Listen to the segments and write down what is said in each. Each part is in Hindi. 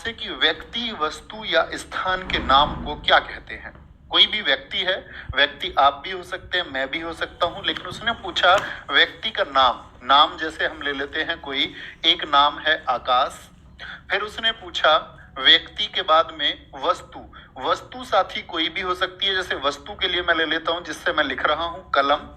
आपसे कि व्यक्ति, वस्तु या स्थान के नाम को क्या कहते हैं। कोई भी व्यक्ति है, व्यक्ति आप भी हो सकते हैं, मैं भी हो सकता हूं, लेकिन उसने पूछा व्यक्ति का नाम। नाम जैसे हम ले लेते हैं, कोई एक नाम है आकाश। फिर उसने पूछा व्यक्ति के बाद में वस्तु। वस्तु साथी कोई भी हो सकती है, जैसे वस्तु के लिए मैं ले लेता हूं जिससे मैं लिख रहा हूं, कलम।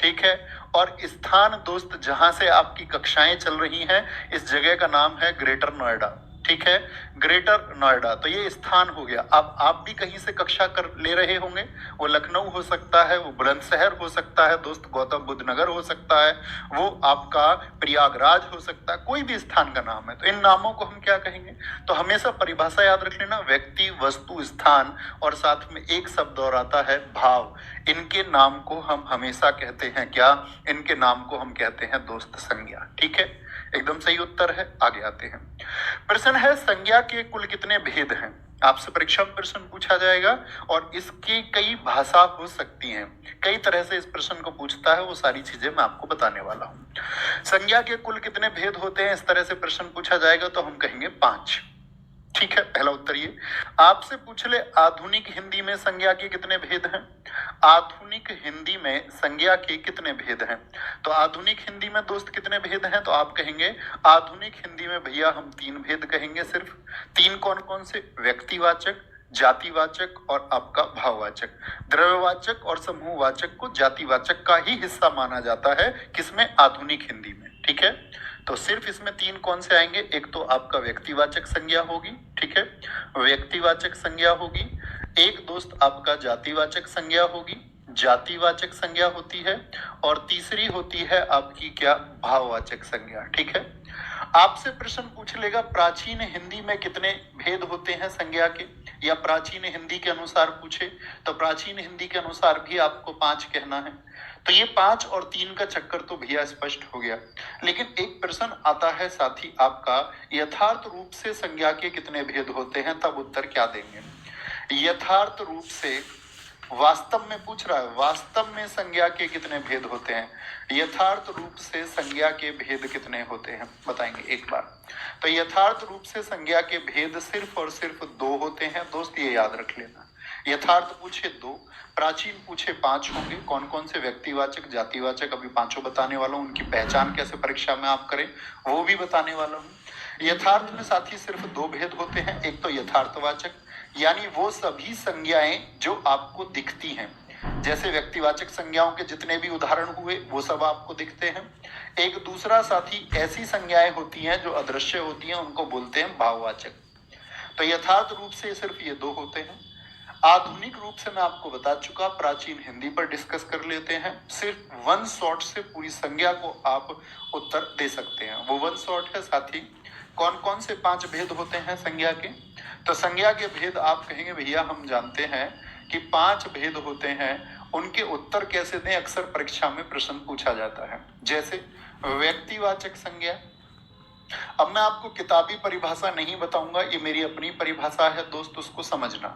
ठीक है। और स्थान दोस्त, जहां से आपकी कक्षाएं चल रही हैं, इस जगह का नाम है ग्रेटर नोएडा। ठीक है, ग्रेटर नोएडा। तो ये स्थान हो गया। अब आप भी कहीं से कक्षा कर ले रहे होंगे, वो लखनऊ हो सकता है, वो बुलंदशहर हो सकता है दोस्त, गौतम बुद्ध नगर हो सकता है, वो आपका प्रयागराज हो सकता है, कोई भी स्थान का नाम है। तो इन नामों को हम क्या कहेंगे। तो हमेशा परिभाषा याद रख लेना, व्यक्ति, वस्तु, स्थान और साथ में एक शब्द और आता है भाव। इनके नाम को हम हमेशा कहते हैं क्या, इनके नाम को हम कहते हैं दोस्त संज्ञा। ठीक है, एकदम सही उत्तर है। आगे आते हैं। प्रश्न है संज्ञा के कुल कितने भेद हैं। आपसे परीक्षा में प्रश्न पूछा जाएगा और इसकी कई भाषा हो सकती हैं, कई तरह से इस प्रश्न को पूछता है, वो सारी चीजें मैं आपको बताने वाला हूं। संज्ञा के कुल कितने भेद होते हैं, इस तरह से प्रश्न पूछा जाएगा तो हम कहेंगे 5। ठीक है, पहला उत्तर ये। आपसे पूछ ले आधुनिक हिंदी में संज्ञा के कितने भेद हैं। आधुनिक हिंदी में संज्ञा के कितने भेद हैं। तो आधुनिक हिंदी में दोस्त कितने भेद हैं, तो आप कहेंगे आधुनिक हिंदी में भैया हम 3 भेद कहेंगे सिर्फ। 3 कौन कौन से, व्यक्तिवाचक, जातिवाचक और आपका भाववाचक। द्रव्यवाचक और समूहवाचक को जातिवाचक का ही हिस्सा माना जाता है, किसमें, आधुनिक हिंदी में। ठीक है, तो सिर्फ इसमें 3 कौन से आएंगे, एक तो आपका व्यक्तिवाचक संज्ञा होगी। ठीक है, व्यक्तिवाचक संज्ञा होगी। एक दोस्त आपका जातिवाचक संज्ञा होगी, जातिवाचक संज्ञा होती है। और तीसरी होती है आपकी क्या, भाववाचक संज्ञा। ठीक है, आपसे प्रश्न पूछ लेगा प्राचीन हिंदी में कितने भेद होते हैं संज्ञा के, या प्राचीन हिंदी के अनुसार पूछे तो प्राचीन हिंदी के अनुसार भी आपको 5 कहना है। तो ये 5 और 3 का चक्कर तो भैया स्पष्ट हो गया। लेकिन एक प्रश्न आता है साथी आपका, यथार्थ रूप से संज्ञा के कितने भेद होते हैं, तब उत्तर क्या देंगे। यथार्थ रूप से, वास्तव में पूछ रहा है, वास्तव में संज्ञा के कितने भेद होते हैं, यथार्थ रूप से संज्ञा के भेद कितने होते हैं, बताएंगे एक बार। तो यथार्थ रूप से संज्ञा के भेद सिर्फ और सिर्फ 2 होते हैं दोस्त, ये याद रख लेना। यथार्थ पूछे 2, प्राचीन पूछे 5 होंगे। कौन कौन से, व्यक्तिवाचक, जातिवाचक, अभी 5 बताने वाला हूं। उनकी पहचान कैसे परीक्षा में आप करें वो भी बताने वाला हूं। यथार्थ में साथी सिर्फ 2 भेद होते हैं, एक तो यथार्थवाचक, यानी वो सभी संज्ञाएं जो आपको दिखती हैं, जैसे व्यक्तिवाचक संज्ञाओं के जितने भी उदाहरण हुए वो सब आपको दिखते हैं। एक दूसरा साथी ऐसी संज्ञाएं होती हैं जो अदृश्य होती हैं, उनको बोलते हैं भाववाचक। तो यथार्थ रूप से सिर्फ ये 2 होते हैं। आधुनिक रूप से मैं आपको बता चुका, प्राचीन हिंदी पर डिस्कस कर लेते हैं। सिर्फ 1 शॉट से पूरी संज्ञा को आप उत्तर दे सकते हैं, वो 1 शॉट है साथी। कौन कौन से 5 भेद होते हैं संज्ञा के, तो संज्ञा के भेद आप कहेंगे भैया हम जानते हैं कि 5 भेद होते हैं, उनके उत्तर कैसे दें, अक्सर परीक्षा में प्रश्न पूछा जाता है। जैसे व्यक्तिवाचक संज्ञा, अब मैं आपको किताबी परिभाषा नहीं बताऊंगा, ये मेरी अपनी परिभाषा है दोस्त, उसको समझना।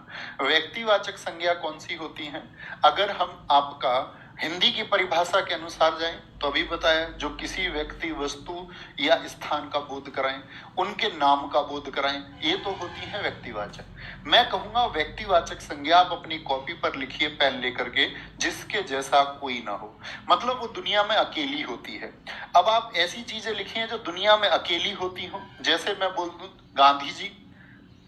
व्यक्तिवाचक संज्ञा कौन सी होती हैं, अगर हम आपका हिंदी की परिभाषा के अनुसार जाएं तो अभी बताया, जो किसी व्यक्ति, वस्तु या स्थान का बोध कराएं, उनके नाम का बोध कराएं, ये तो होती है व्यक्तिवाचक। मैं कहूंगा व्यक्तिवाचक संज्ञा आप अपनी कॉपी पर लिखिए पेन लेकर के, जिसके जैसा कोई ना हो, मतलब वो दुनिया में अकेली होती है। अब आप ऐसी चीजें लिखिए जो दुनिया में अकेली होती हो, जैसे मैं बोल दूं गांधी जी,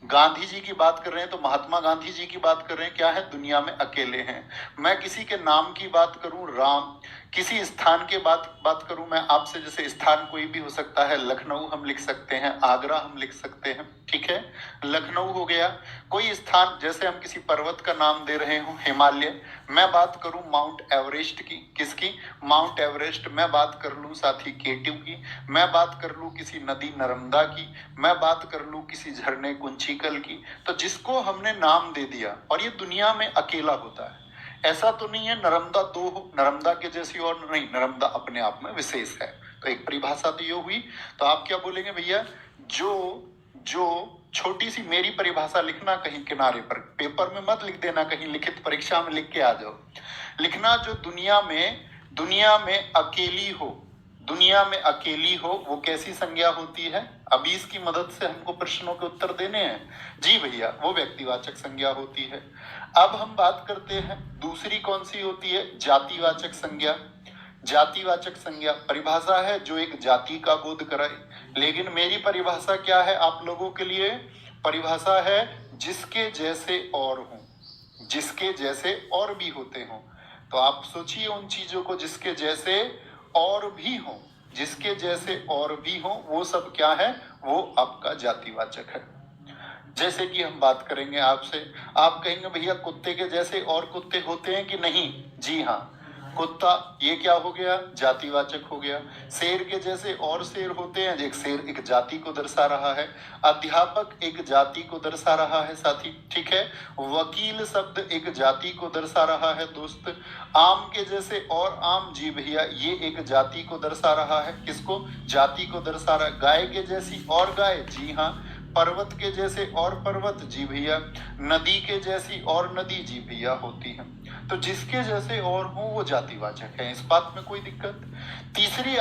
गांधी जी की बात कर रहे हैं तो महात्मा गांधी जी की बात कर रहे हैं, क्या है, दुनिया में अकेले हैं। मैं किसी के नाम की बात करूं राम, किसी स्थान के बात करूं मैं आपसे, जैसे स्थान कोई भी हो सकता है, लखनऊ हम लिख सकते हैं, आगरा हम लिख सकते हैं। ठीक है, लखनऊ हो गया। कोई स्थान, जैसे हम किसी पर्वत का नाम दे रहे हो, हिमालय, मैं बात करूं माउंट एवरेस्ट की, किसकी, माउंट एवरेस्ट। मैं बात कर लूं साथी केटू की, मैं बात कर लूं किसी नदी नर्मदा की, मैं बात कर लूं किसी झरने कुंचिकल की, तो जिसको हमने नाम दे दिया, और ये दुनिया में अकेला होता है। ऐसा तो नहीं है नर्मदा 2 हो, नर्मदा के जैसी और नहीं, नर्मदा अपने आप में विशेष है। तो एक परिभाषा तो ये हुई। तो आप क्या बोलेंगे भैया, जो छोटी सी मेरी परिभाषा लिखना कहीं किनारे पर, पेपर में मत लिख देना, कहीं लिखित परीक्षा में लिख के आ जाओ। लिखना जो दुनिया में अकेली हो, दुनिया में अकेली हो वो कैसी संज्ञा होती है? अभी इसकी मदद से हमको प्रश्नों के उत्तर देने हैं। जी भैया, वो व्यक्तिवाचक संज्ञा होती है। अब हम बात करते हैं दूसरी कौन सी होती है? जातिवाचक संज्ञा। जातिवाचक संज्ञा परिभाषा है जो एक जाति का बोध कराए, लेकिन मेरी परिभाषा क्या है आप लोगों के लिए? परिभाषा है जिसके जैसे और हों, जिसके जैसे और भी होते हों। तो आप सोचिए उन चीजों को जिसके जैसे और भी हों, जिसके जैसे और भी हों, वो सब क्या है? वो आपका जातिवाचक है। जैसे कि हम बात करेंगे आपसे, आप कहेंगे भैया कुत्ते के जैसे और कुत्ते होते हैं कि नहीं? जी हाँ, कुत्ता ये क्या हो गया? जातिवाचक हो गया। शेर के जैसे और शेर होते हैं, एक शेर एक जाति को दर्शा रहा है। अध्यापक एक जाति को दर्शा रहा है साथी, ठीक है। वकील शब्द एक जाति को दर्शा रहा है दोस्त। आम के जैसे और आम, जी भैया ये एक जाति को दर्शा रहा है। किसको? जाति को दर्शा रहा है। गाय के जैसी और गाय, जी हाँ। पर्वत के जैसे और पर्वत, जी भैया। नदी के जैसी और नदी, जी भैया होती है। तो जिसके जैसे और हो वो जातिवाचक है, इस बात में कोई दिक्कत। तीसरी